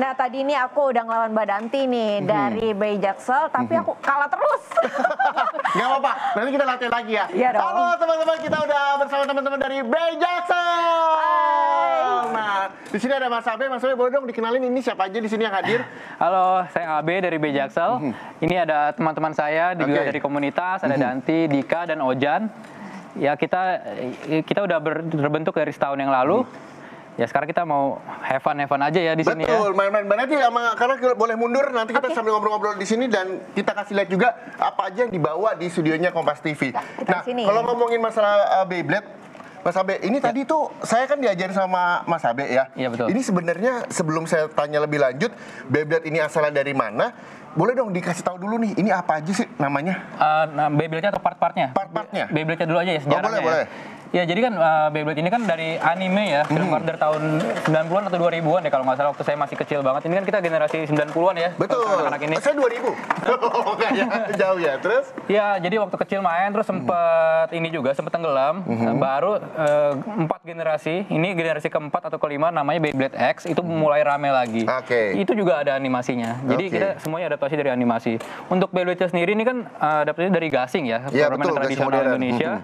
Nah tadi ini aku udah ngelawan Mbak Danti nih dari Bayi Jaksel, tapi aku kalah terus. Gak apa-apa, nanti kita latihan lagi ya. Iya dong. Halo teman-teman, kita udah bersama teman-teman dari Bayi Jaksel. Nah, di sini ada Mas Abe. Mas Abe, boleh dong dikenalin ini siapa aja di sini yang hadir? Halo, saya Abe dari Bayi Jaksel. Ini ada teman-teman saya juga dari komunitas, ada Danti, Dika, dan Ojan. Ya kita udah terbentuk dari setahun yang lalu. Ya sekarang kita mau have fun aja ya di sini ya. Betul, main-main banget ya, karena boleh mundur nanti kita sambil ngobrol-ngobrol di sini dan kita kasih lihat juga apa aja yang dibawa di studionya Kompas TV. Nah, kalau ngomongin masalah Beyblade, Mas Abe, ini tadi tuh saya kan diajarin sama Mas Abe ya. Iya betul. Ini sebenarnya sebelum saya tanya lebih lanjut, Beyblade ini asalnya dari mana? Boleh dong dikasih tahu dulu nih, ini apa aja sih namanya? Beyblade-nya atau part-partnya? Part-partnya. Beyblade-nya dulu aja ya sejarahnya. Boleh. Ya jadi kan Beyblade ini kan dari anime ya, film order tahun 90-an atau 2000-an deh kalau nggak salah, waktu saya masih kecil banget. Ini kan kita generasi 90-an ya. Betul. Anak-anak ini. Saya 2000. Oh, enggak ya, jauh ya. Terus? Ya, jadi waktu kecil main terus sempet tenggelam. Baru 4 generasi, ini generasi keempat atau kelima namanya Beyblade X itu mulai rame lagi. Itu juga ada animasinya. Jadi kita semuanya adaptasi dari animasi. Untuk Beyblade sendiri ini kan adaptasinya dari gasing ya, permainan tradisional Indonesia.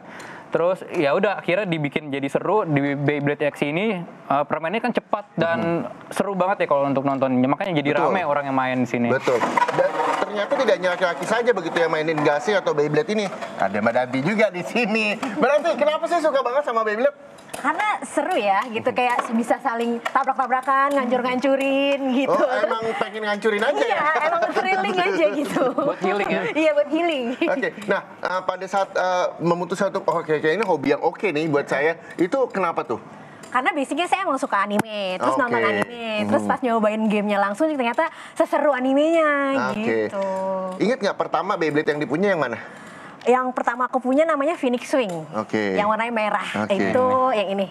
Terus ya udah akhirnya dibikin jadi seru di Beyblade X ini, permainannya kan cepat dan seru banget ya kalau untuk nontonnya, makanya jadi rame orang yang main di sini. Betul. Dan ternyata tidak hanya laki-laki saja begitu yang mainin gasing atau Beyblade ini. Ada Mbak Danti juga di sini. Mbak Danti, kenapa sih suka banget sama Beyblade? Karena seru ya, gitu kayak bisa saling tabrak-tabrakan, ngancur-ngancurin gitu. Oh, emang pengen ngancurin aja ya? Iya, emang thrilling aja gitu. Buat healing ya? Iya, buat healing. Oke, nah pada saat memutuskan untuk ini hobi yang oke nih buat saya, itu kenapa tuh? Karena basicnya saya emang suka anime, terus nonton anime, terus pas nyobain gamenya langsung ternyata seseru animenya gitu. Ingat nggak pertama Beyblade yang dipunya yang mana? Yang pertama aku punya namanya Phoenix Swing, yang warnanya merah, itu yang ini.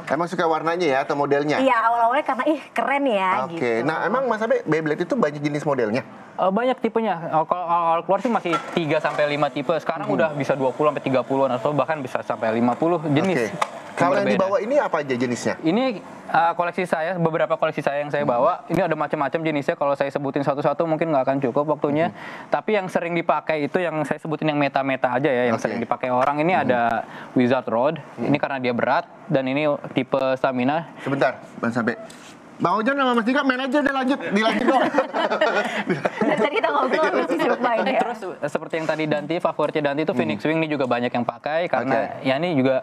Emang suka warnanya ya atau modelnya? Iya, awal-awalnya karena keren ya gitu. Nah emang Mas Abe, Beyblade itu banyak jenis modelnya? Banyak tipenya. Kalau awal keluar sih masih 3-5 tipe. Sekarang udah bisa 20-30-an atau bahkan bisa sampai 50 jenis. Kalau yang dibawa ini apa aja jenisnya? Ini koleksi saya, beberapa koleksi saya yang saya bawa. Ini ada macam-macam jenisnya. Kalau saya sebutin satu-satu mungkin nggak akan cukup waktunya. Tapi yang sering dipakai itu yang saya sebutin yang meta-meta aja ya. Yang sering dipakai orang ini ada Wizard Rod. Ini karena dia berat dan ini tipe stamina. Sebentar, Mas Abe. Bang Ojan sama Mas Dika main aja udah dilanjut dong. Dan tadi kita ngobrol masih sibuk main ya. Terus seperti yang tadi Danti, favoritnya Danti itu Phoenix Swing, ini juga banyak yang pakai karena ya ini juga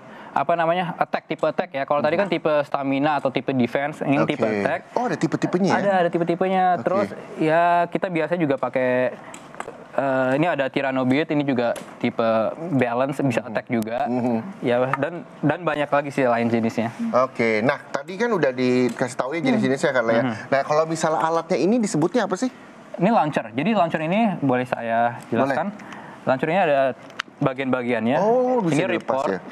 tipe attack ya. Kalau tadi kan tipe stamina atau tipe defense, ini tipe attack. Oh, ada tipe-tipenya ya? Ada tipe-tipenya. Terus ya kita biasa juga pakai ini ada Tyrannobeat, ini juga tipe balance, bisa attack juga. Ya dan banyak lagi sih lain jenisnya. Nah tadi kan udah dikasih tahu ya jenis-jenisnya kan ya. Nah kalau misalnya alatnya ini disebutnya apa sih? Ini launcher. Jadi launcher ini boleh saya jelaskan. Launcher ini ada bagian-bagiannya. Ini ripcord,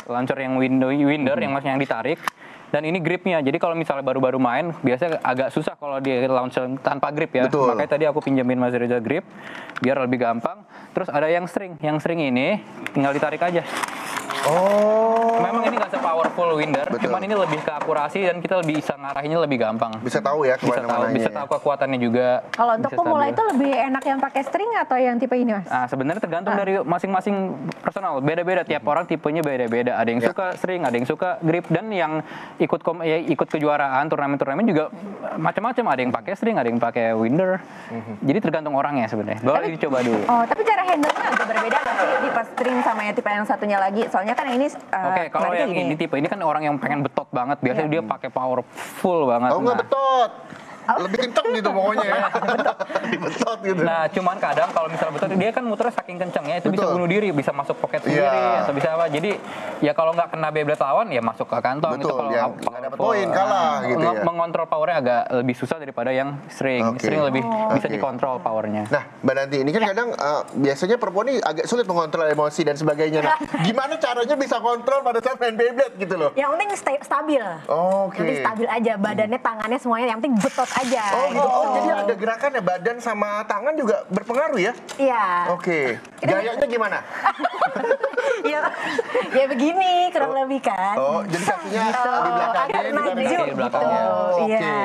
launcher yang winder yang maksudnya yang ditarik. Dan ini gripnya, jadi kalau misalnya baru-baru main, biasanya agak susah kalau di launcher tanpa grip ya. Makanya tadi aku pinjamin Mas Reza grip, biar lebih gampang. Terus ada yang string ini tinggal ditarik aja. Memang ini nggak se-powerful winder, cuman ini lebih ke akurasi dan kita lebih bisa ngarahinnya lebih gampang. Bisa tahu ya kemana-mananya. Bisa tahu kekuatannya juga. Kalau untuk pemula itu lebih enak yang pakai string atau yang tipe ini, Mas? Nah, sebenarnya tergantung dari masing-masing personal. Beda-beda, tiap orang tipenya beda-beda. Ada yang suka string, ada yang suka grip, dan yang ikut kejuaraan, turnamen-turnamen juga macam-macam. Ada yang pakai string, ada yang pakai winder. Jadi tergantung orangnya sebenarnya. Boleh dicoba dulu. Tapi cara handle-nya agak berbeda nggak sih tipe string sama yang tipe yang satunya lagi? Soalnya kan yang ini kalau yang ini tipe ini kan orang yang pengen betot banget, biasanya dia pakai powerful banget. Nggak betot. Lebih kenceng gitu pokoknya ya. Betot gitu. Nah, cuman kadang kalau misalnya betot dia kan muternya saking kencengnya itu bisa bunuh diri, bisa masuk pocket sendiri atau bisa apa. Jadi ya kalau nggak kena Beyblade lawan ya masuk ke kantong. Betul, itu kalau nggak dapat poin kalah gitu ya. Mengontrol powernya agak lebih susah daripada yang string. String lebih bisa dikontrol powernya. Nah, Mbak Nanti ini kan kadang biasanya perempuan ini agak sulit mengontrol emosi dan sebagainya. Nah, gimana caranya bisa kontrol pada saat main Beyblade gitu loh? Yang penting stabil. Nanti stabil aja, badannya, tangannya semuanya. Yang penting betot aja. Gitu. Jadi ada gerakan ya, badan sama tangan juga berpengaruh ya? Iya. Gayanya gimana? Ya begini kurang lebih kan. Oh, jadi kakinya Gitu. di belakangnya, Agak di maju di belakangnya. gitu. Oh, oke. Iya.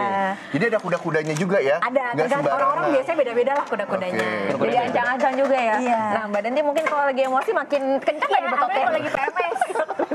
Jadi ada kuda-kudanya juga ya? Ada, Nggak tergantung sembarangan. orang-orang biasanya beda-beda lah kuda-kudanya. Oke. Jadi ancang-ancang juga ya. Iya. Nah, Mbak Danti mungkin kalau lagi emosi makin kencang Iya, lagi betotnya. apalagi kalau lagi PMS.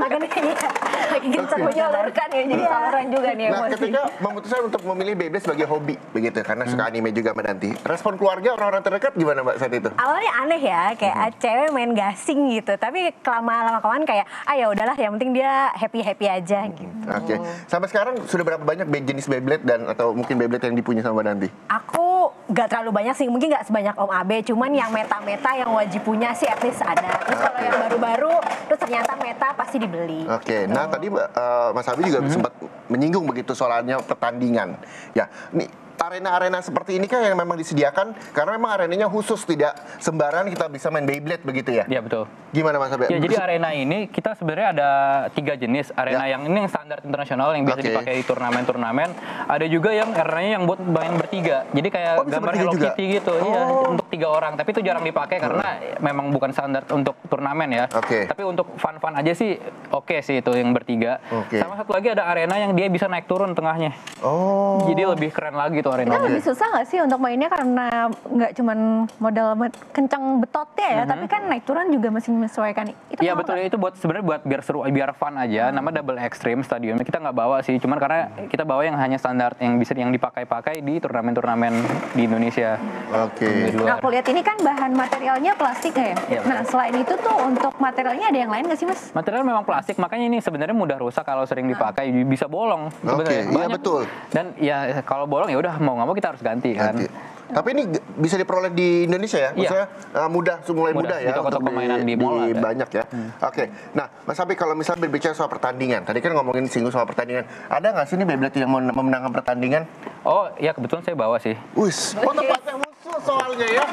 Makanya iya, lagi gencar Oke. Menyalurkan ya, jadi Iya. saluran juga nih Nah, emosi. ketika memutuskan untuk memilih Beyblade sebagai hobi, begitu, karena suka anime juga Mbak Danti. Respon keluarga, orang-orang terdekat gimana Mbak saat itu? Awalnya aneh ya, kayak cewek main gasing gitu. Tapi lama-kelamaan kayak, ya udahlah, yang penting dia happy-happy aja gitu. Oke, sampai sekarang sudah berapa banyak jenis Beyblade dan atau mungkin Beyblade yang dipunya sama Mbak Danti? Aku gak terlalu banyak sih, mungkin gak sebanyak Om Abe, cuman yang meta-meta yang wajib punya sih at least ada. Terus kalau yang baru-baru, terus ternyata meta pasti dibeli. Oke, nah tadi Mas Abi juga sempat menyinggung begitu soalnya pertandingan. Ya, nih arena-arena seperti ini kan yang memang disediakan karena memang arenanya khusus, tidak sembarangan kita bisa main Beyblade begitu ya? Iya betul. Gimana Mas Abi? Ya jadi arena ini kita sebenarnya ada 3 jenis. Arena yang ini yang standar internasional yang biasa Oke. dipakai di turnamen-turnamen. Ada juga yang arenanya yang buat main bertiga. Jadi kayak Oh, bisa gambar bertiga Hello juga? Kitty gitu. Iya, untuk 3 orang. Tapi itu jarang dipakai karena memang bukan standar untuk turnamen ya. Oke. Tapi untuk fun-fun aja sih oke sih itu yang bertiga. Oke. Sama satu lagi ada arena yang dia bisa naik turun tengahnya. Oh. Jadi lebih keren lagi tuh Itu arenanya. lebih susah nggak sih untuk mainnya karena nggak cuman modal kencang betotnya ya, tapi kan naik turun juga masih menyesuaikan. Itu Iya mau betul, nggak? itu buat sebenarnya buat biar seru, biar fun aja. Nama double extreme stadionnya kita nggak bawa sih, cuman karena kita bawa yang hanya standar yang bisa yang dipakai-pakai di turnamen-turnamen di Indonesia. Oke. Di Nah, luar. aku lihat ini kan bahan materialnya plastik ya. Iya, Nah, selain itu tuh untuk materialnya ada yang lain nggak sih, Mas? Material memang plastik, makanya ini sebenarnya mudah rusak kalau sering dipakai, bisa bolong. Oke, sebenarnya. iya Banyak. betul. Dan ya kalau bolong ya udah mau nggak mau kita harus ganti kan. Nanti. Tapi ini bisa diperoleh di Indonesia ya? Maksudnya mudah, mulai mudah ya? Di toko-toko untuk mainan di mall ada. banyak ya? Oke, nah Mas Abi kalau misalnya berbicara soal pertandingan, tadi kan ngomongin singgung soal pertandingan, ada nggak sih nih Beyblade yang memenangkan pertandingan? Oh ya kebetulan saya bawa sih. Wis, tempatnya musuh soalnya ya.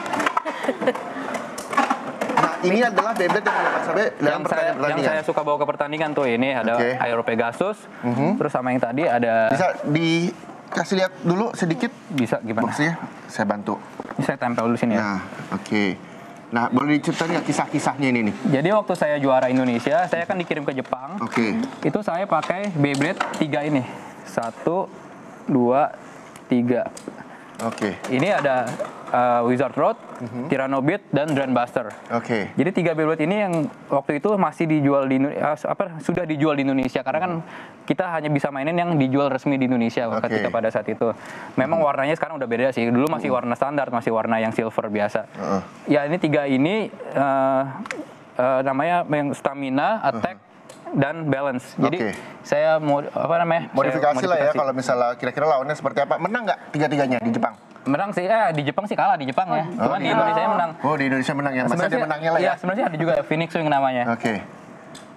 Nah ini adalah Beyblade yang Mas Abi dalam Yang pertandingan. saya suka bawa ke pertandingan tuh ini ada Oke. Aero Pegasus, terus sama yang tadi ada Bisa dikasih lihat dulu sedikit bisa gimana? boxnya, saya bantu. Ini saya tempel dulu sini ya. Nah, oke. Nah, boleh diceritain nggak kisah-kisahnya ini nih? Jadi waktu saya juara Indonesia, saya kan dikirim ke Jepang. Oke. Itu saya pakai Beyblade 3 ini. 1, 2, 3. Oke. Ini ada Wizard Road, Tyranno Beat, dan Grand Buster. Oke. Jadi 3 Beyblade ini yang waktu itu masih dijual di sudah dijual di Indonesia karena kan kita hanya bisa mainin yang dijual resmi di Indonesia Oke. ketika pada saat itu. Memang warnanya sekarang udah beda sih. Dulu masih warna standar, masih warna yang silver biasa. Ya ini 3 ini namanya yang stamina, attack, dan balance. Jadi Oke. saya mau saya Modifikasi lah ya modifikasi. kalau misalnya kira-kira lawannya seperti apa. Menang nggak tiga-tiganya di Jepang? Menang sih, di Jepang sih kalah di Jepang ya. Cuman di Indonesia menang. Oh, di Indonesia menang ya. Masa dia menangnya lah ya. Iya, sebenarnya ada juga Phoenix Wing namanya. Oke.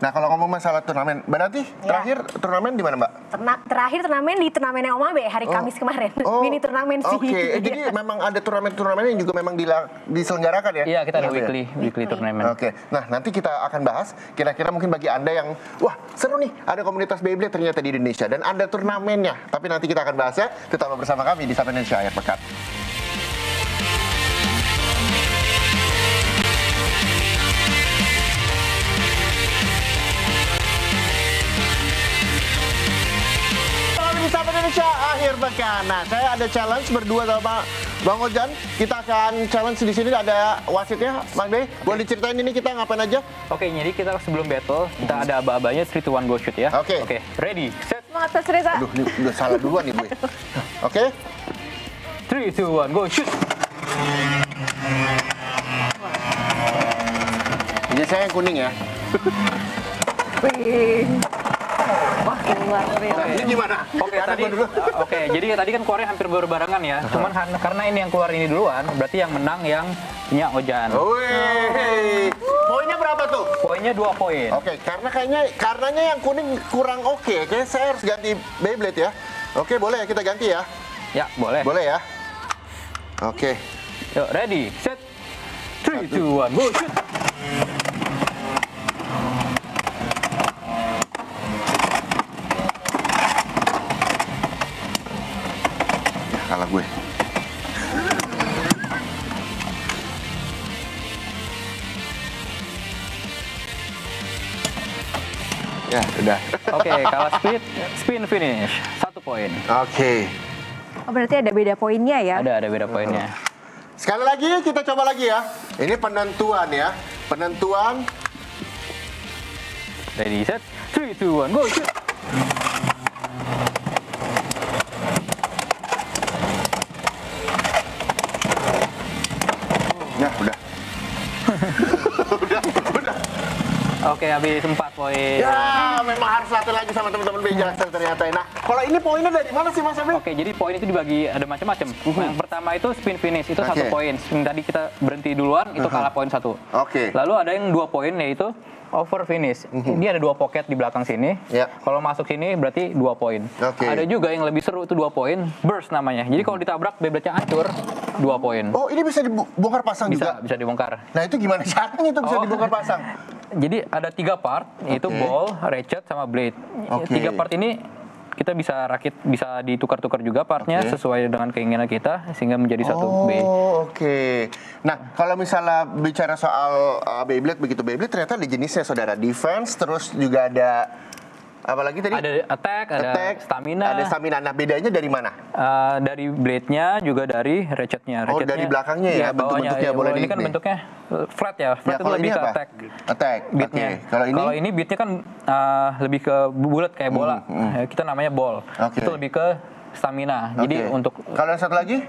Nah, kalau ngomong masalah turnamen, Mbak Nanti terakhir turnamen di mana, Mbak? Terakhir turnamen di turnamennya Om Abe hari Kamis kemarin. Mini turnamen sih. Oke, jadi memang ada turnamen-turnamen yang juga memang diselenggarakan ya? Iya, kita ada Gitu ya? weekly turnamen. Oke, nah nanti kita akan bahas kira-kira mungkin bagi Anda yang, wah seru nih ada komunitas Beyblade ternyata di Indonesia dan ada turnamennya. Tapi nanti kita akan bahas ya, tetap bersama kami di Sapa Indonesia Akhir Pekan. Di Sapa Indonesia Akhir Pekan. Nah, saya ada challenge berdua sama Bang Ojan. Kita akan challenge di sini ada wasitnya, Bang Bey. Boleh diceritain ini kita ngapain aja? Oke, jadi kita sebelum battle, kita ada aba-abanya 3, 2, 1, go shoot ya. Oke. Ready, set, Semangat Mas Reza. Aduh, ini udah salah duluan nih gue. Oke. 3, 2, 1, go shoot. Jadi saya yang kuning ya. Wih. Wah, keluar real. Ini gimana? Oke, jadi tadi kan keluarnya hampir berbarengan ya. Cuman karena ini yang keluar ini duluan, berarti yang menang yang punya Ojan. Wih. Poinnya berapa tuh? Poinnya 2 poin. Oke, karenanya yang kuning kurang oke. Kayaknya saya harus ganti Beyblade ya. Oke, boleh ya kita ganti ya? Ya, boleh. Boleh ya? Oke. Yuk, ready, set, 3, 2, 1, go shoot. Ya, kalah gue. Ya, udah. Oke, kalah speed, spin finish. 1 poin. Oke. Oh, berarti ada beda poinnya ya? Ada beda poinnya. Sekali lagi kita coba lagi ya. Ini penentuan ya. Penentuan. Ready, set, 3, 2, 1, go, shoot. Ya, udah. udah. Oke, habis 4 poin. Ya, memang harus latih lagi sama teman-teman Bejaksel ternyata. Nah, kalau ini poinnya dari mana sih Mas Abi? Oke, jadi poin itu dibagi ada macam-macam. Yang pertama itu spin finish, itu 1 poin. Spin tadi kita berhenti duluan, itu kalah poin 1. Oke. Lalu ada yang 2 poin, yaitu over finish. Dia ada 2 pocket di belakang sini. Ya. Kalau masuk sini berarti 2 poin. Oke. Ada juga yang lebih seru itu 2 poin, burst namanya. Jadi kalau ditabrak Beyblade-nya hancur, 2 poin. Oh, ini bisa dibongkar pasang juga? Bisa dibongkar. Nah, itu gimana caranya itu bisa dibongkar pasang? Jadi ada 3 part, yaitu ball, ratchet, sama blade. Oke. 3 part ini kita bisa rakit, bisa ditukar-tukar juga partnya sesuai dengan keinginan kita sehingga menjadi satu B. Oh, oke. Nah, kalau misalnya bicara soal Beyblade begitu, Beyblade ternyata ada jenisnya saudara. Defense, terus juga ada apa lagi tadi? Ada attack, ada stamina. Ada stamina. Nah, bedanya dari mana? Dari blade-nya juga dari ratchetnya. Oh, dari belakangnya ya, bentuk-bentuknya boleh ini kan bentuknya flat ya. Flat Ya, itu kalau lebih ini ke apa? attack. Attack. Beatnya. Oke. Kalau ini beatnya kan lebih ke bulat kayak bola. Kita namanya ball. Oke. Itu lebih ke stamina. Jadi Oke. untuk kalau yang satu lagi?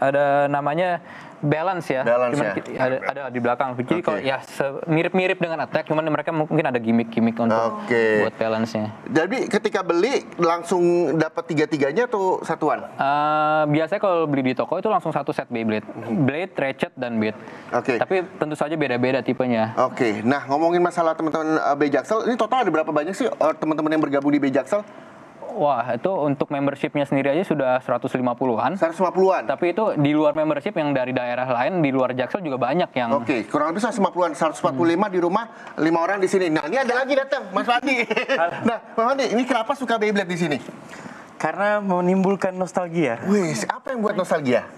ada namanya balance ya. Balance cuman ya. ada di belakang. Jadi Oke. kalau ya mirip-mirip dengan attack, cuman mereka mungkin ada gimmick-gimmick untuk buat balance-nya. Jadi ketika beli langsung dapat tiga-tiganya atau satuan? Biasanya kalau beli di toko itu langsung 1 set Beyblade. Blade, ratchet, dan beat. Oke. Tapi tentu saja beda-beda tipenya. Oke. Nah, ngomongin masalah teman-teman Bejaksel, ini total ada berapa banyak sih teman-teman yang bergabung di Bejaksel? Wah, itu untuk membership-nya sendiri aja sudah 150-an. 150-an? Tapi itu di luar membership yang dari daerah lain, di luar Jaksel juga banyak yang... Oke, kurang lebih 150-an, 145 di rumah, 5 orang di sini. Nah, ini ada lagi datang, Mas Fadi. Nah, Mas Fadi, ini kenapa suka Beyblade di sini? Karena menimbulkan nostalgia. Wih, apa yang buat nostalgia?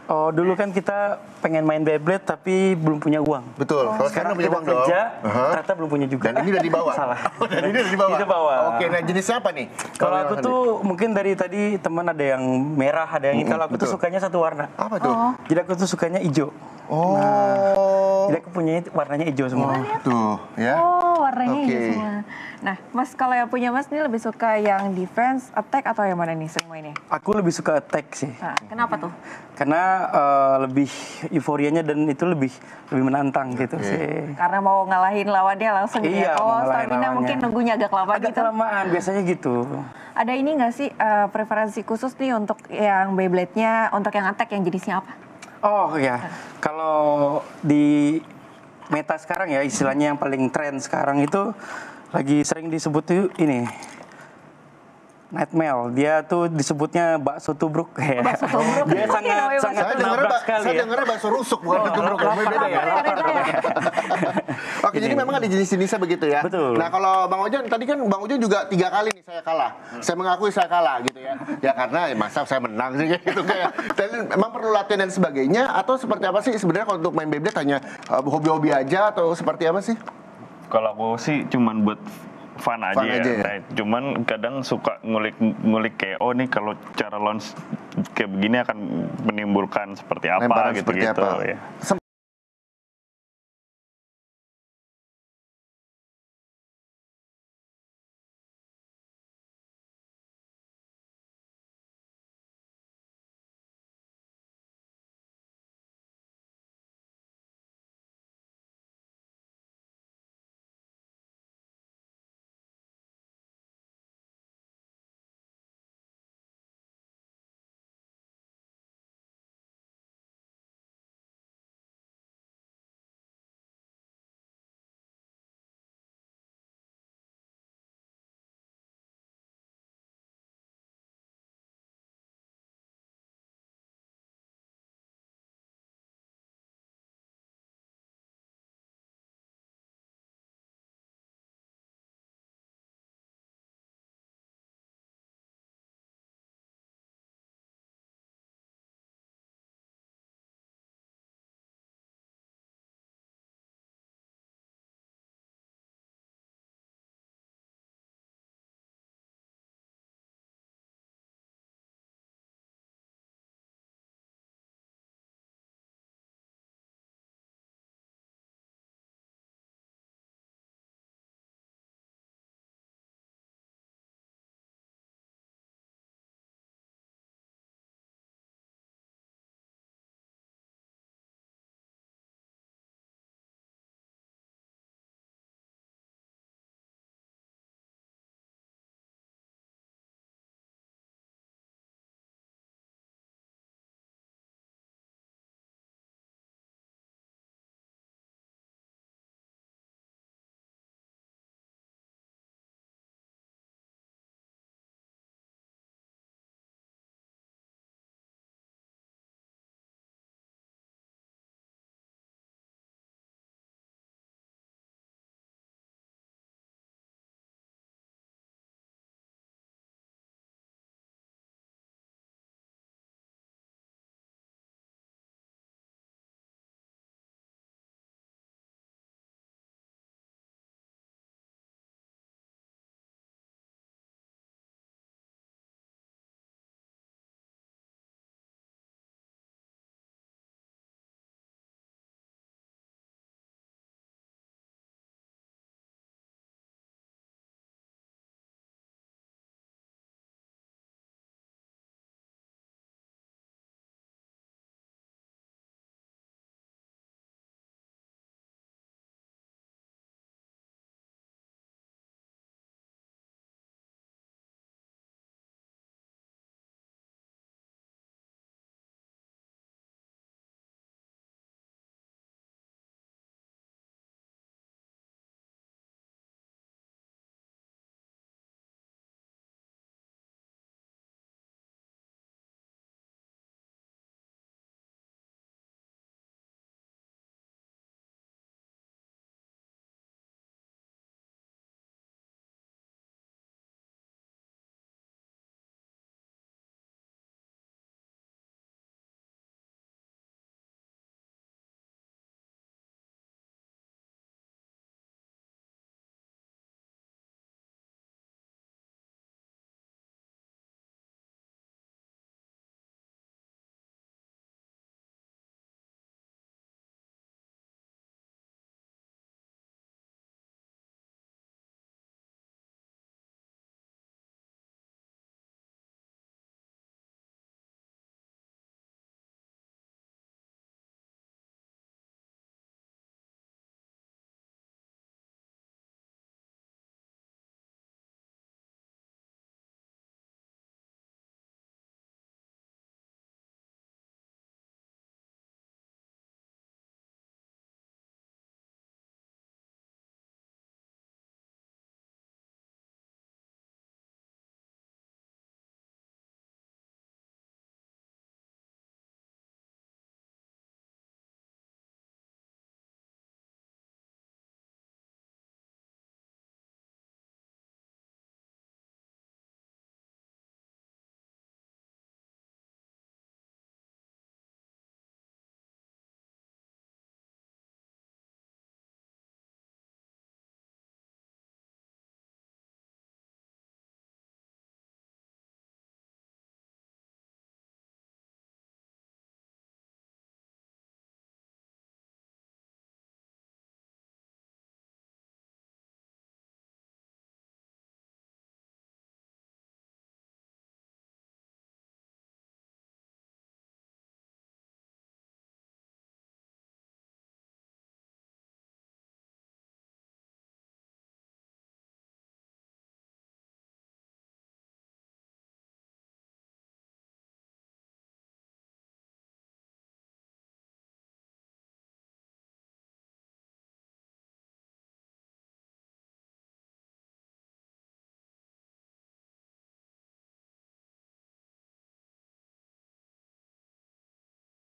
Oh, dulu kan kita pengen main Beyblade tapi belum punya uang. Betul, kalau sekarang punya kita uang dong. kerja, ternyata belum punya juga. Dan ini udah dibawa? Salah. Dan ini udah dibawa? Itu bawa. Oke, nah jenisnya apa nih? Kalau aku tuh mungkin dari tadi teman ada yang merah, ada yang ini. Kalau aku tuh sukanya satu warna. Apa tuh? Jadi aku tuh sukanya hijau. Oh. Jadi aku punya warnanya hijau semua. Tuh, ya. Oh, warnanya Oke. hijau semua. Nah, Mas kalau yang punya Mas ini lebih suka yang defense, attack atau yang mana nih sering mainnya? Aku lebih suka attack sih. Nah, kenapa tuh? Karena lebih euforianya dan itu lebih menantang gitu sih. Karena mau ngalahin lawannya langsung gitu Iya, ya. mau Oh, ngalahin stamina lawannya. mungkin nunggunya agak lama Agak gitu. kelamaan biasanya gitu. Ada ini nggak sih preferensi khusus nih untuk yang Beyblade-nya, untuk yang attack yang jenisnya apa? Oh ya, kalau di meta sekarang ya istilahnya yang paling tren sekarang itu lagi sering disebut tuh ini Nightmare. Dia tuh disebutnya bakso tubruk ya. Bakso tubruk. Dia Oke, namanya sangat bakso nabrak sekali saya ya. dengarnya bakso rusuk bukan tubruk. Beda ya. Oke, jadi memang ada jenis-jenisnya begitu ya. Betul. Nah, kalau Bang Ojan tadi kan Bang Ojan juga 3 kali nih saya kalah. Saya mengakui saya kalah gitu ya. Ya karena masa saya menang sih gitu kayak. Dan memang perlu latihan dan sebagainya atau seperti apa sih sebenarnya kalau untuk main Beyblade hanya hobi-hobi aja atau seperti apa sih? Kalau aku sih cuman buat fun aja ya. Nah, cuman kadang suka ngulik kayak oh nih kalau cara launch kayak begini akan menimbulkan seperti apa Lemparan gitu seperti gitu apa? ya.